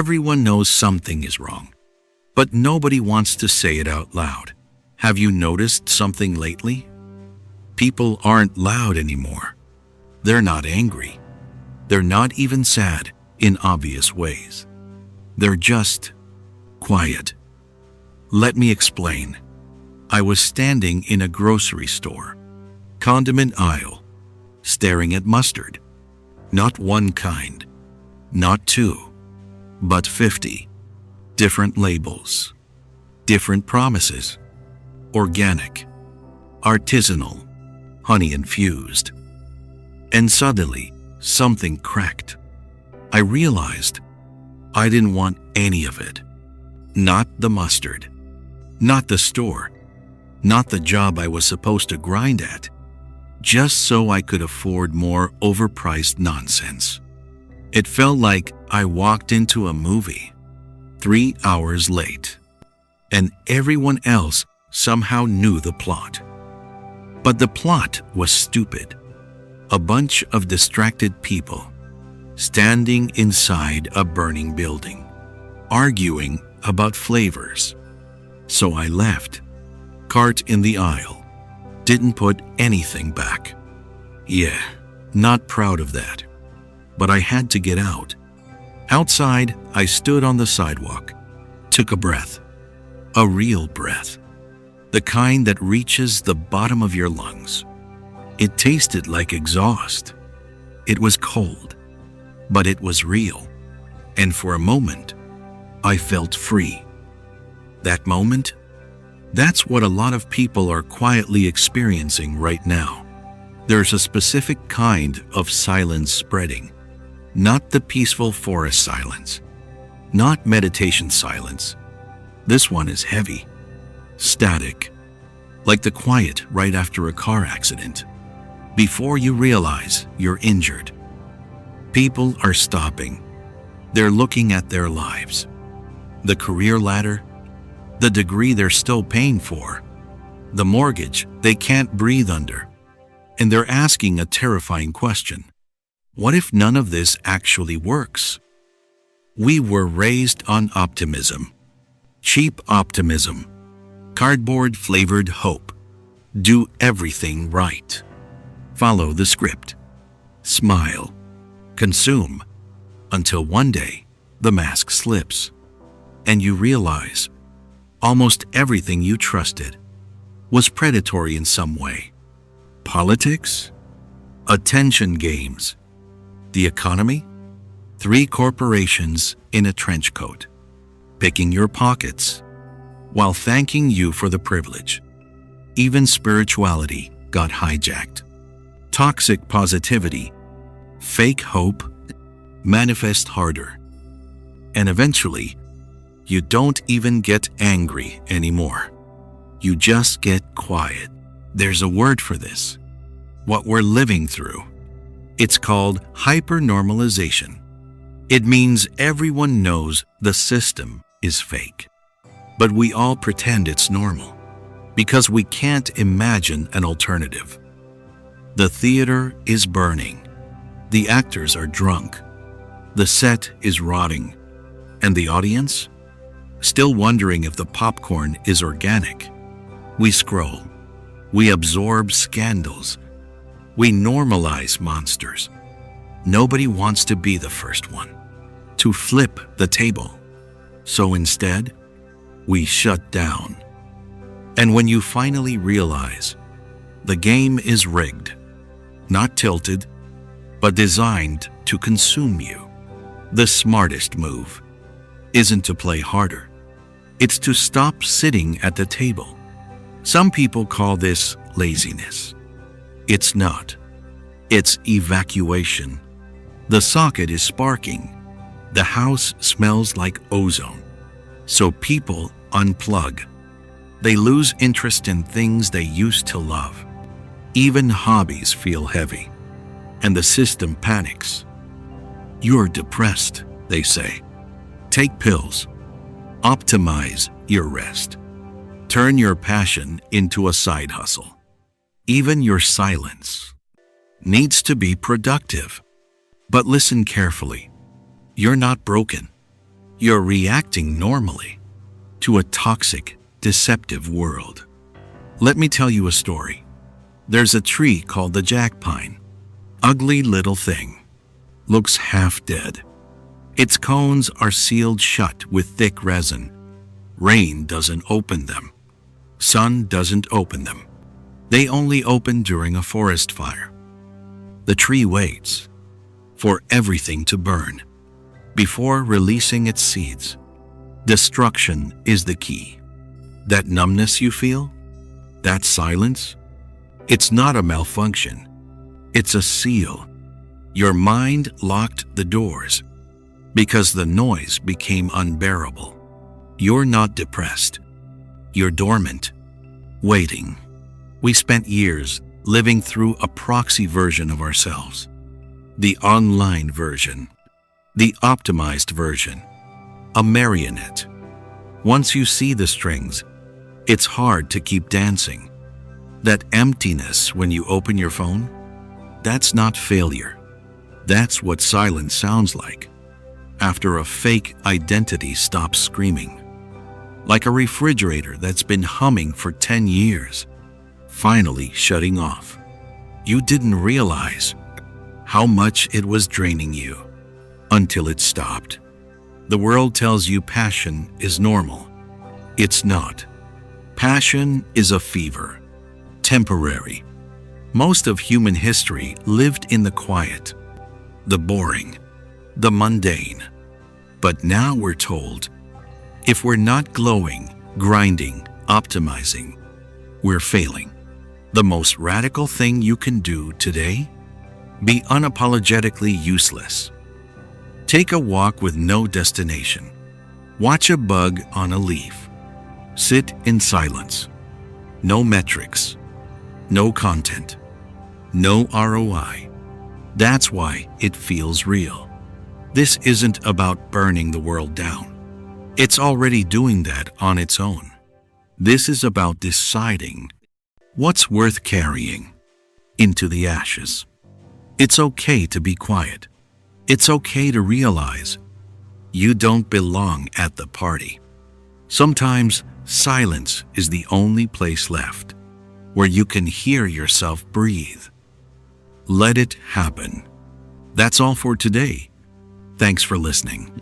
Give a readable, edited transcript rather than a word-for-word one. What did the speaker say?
Everyone knows something is wrong, but nobody wants to say it out loud. Have you noticed something lately? People aren't loud anymore. They're not angry. They're not even sad in obvious ways. They're just quiet. Let me explain. I was standing in a grocery store, condiment aisle, staring at mustard. Not one kind, not two, but 50. Different labels, different promises. Organic, artisanal, honey-infused. And suddenly, something cracked. I realized I didn't want any of it. Not the mustard, not the store, not the job I was supposed to grind at, just so I could afford more overpriced nonsense. It felt like I walked into a movie, 3 hours late, and everyone else somehow knew the plot. But the plot was stupid. A bunch of distracted people standing inside a burning building, arguing about flavors. So I left, cart in the aisle, didn't put anything back. Yeah, not proud of that. But I had to get out. Outside, I stood on the sidewalk, took a breath, a real breath, the kind that reaches the bottom of your lungs. It tasted like exhaust. It was cold, but it was real. And for a moment, I felt free. That moment, that's what a lot of people are quietly experiencing right now. There's a specific kind of silence spreading. Not the peaceful forest silence, not meditation silence. This one is heavy, static, like the quiet right after a car accident. Before you realize you're injured, people are stopping. They're looking at their lives, the career ladder, the degree they're still paying for, the mortgage they can't breathe under, and they're asking a terrifying question. What if none of this actually works? We were raised on optimism, cheap optimism, cardboard-flavored hope. Do everything right. Follow the script. Smile. Consume. Until one day, the mask slips, and you realize almost everything you trusted was predatory in some way. Politics, attention games, the economy, 3 corporations in a trench coat, picking your pockets while thanking you for the privilege. Even spirituality got hijacked. Toxic positivity, fake hope, manifest harder. And eventually, you don't even get angry anymore. You just get quiet. There's a word for this. What we're living through. It's called hypernormalization. It means everyone knows the system is fake, but we all pretend it's normal because we can't imagine an alternative. The theater is burning. The actors are drunk. The set is rotting. And the audience? Still wondering if the popcorn is organic. We scroll. We absorb scandals. We normalize monsters. Nobody wants to be the first one to flip the table. So instead, we shut down. And when you finally realize the game is rigged, not tilted, but designed to consume you, the smartest move isn't to play harder. It's to stop sitting at the table. Some people call this laziness. It's not. It's evacuation. The socket is sparking. The house smells like ozone. So people unplug. They lose interest in things they used to love. Even hobbies feel heavy. And the system panics. You're depressed, they say. Take pills. Optimize your rest. Turn your passion into a side hustle. Even your silence needs to be productive. But listen carefully. You're not broken. You're reacting normally to a toxic, deceptive world. Let me tell you a story. There's a tree called the jack pine. Ugly little thing. Looks half dead. Its cones are sealed shut with thick resin. Rain doesn't open them. Sun doesn't open them. They only open during a forest fire. The tree waits for everything to burn before releasing its seeds. Destruction is the key. That numbness you feel, that silence, it's not a malfunction. It's a seal. Your mind locked the doors because the noise became unbearable. You're not depressed. You're dormant, waiting. We spent years living through a proxy version of ourselves. The online version. The optimized version. A marionette. Once you see the strings, it's hard to keep dancing. That emptiness when you open your phone, that's not failure. That's what silence sounds like after a fake identity stops screaming. Like a refrigerator that's been humming for 10 years, finally shutting off. You didn't realize how much it was draining you until it stopped. The world tells you passion is normal. It's not. Passion is a fever, temporary. Most of human history lived in the quiet, the boring, the mundane. But now we're told, if we're not glowing, grinding, optimizing, we're failing. The most radical thing you can do today? Be unapologetically useless. Take a walk with no destination. Watch a bug on a leaf. Sit in silence. No metrics. No content. No ROI. That's why it feels real. This isn't about burning the world down. It's already doing that on its own. This is about deciding what's worth carrying into the ashes. It's okay to be quiet. It's okay to realize you don't belong at the party. Sometimes silence is the only place left where you can hear yourself breathe. Let it happen. That's all for today. Thanks for listening.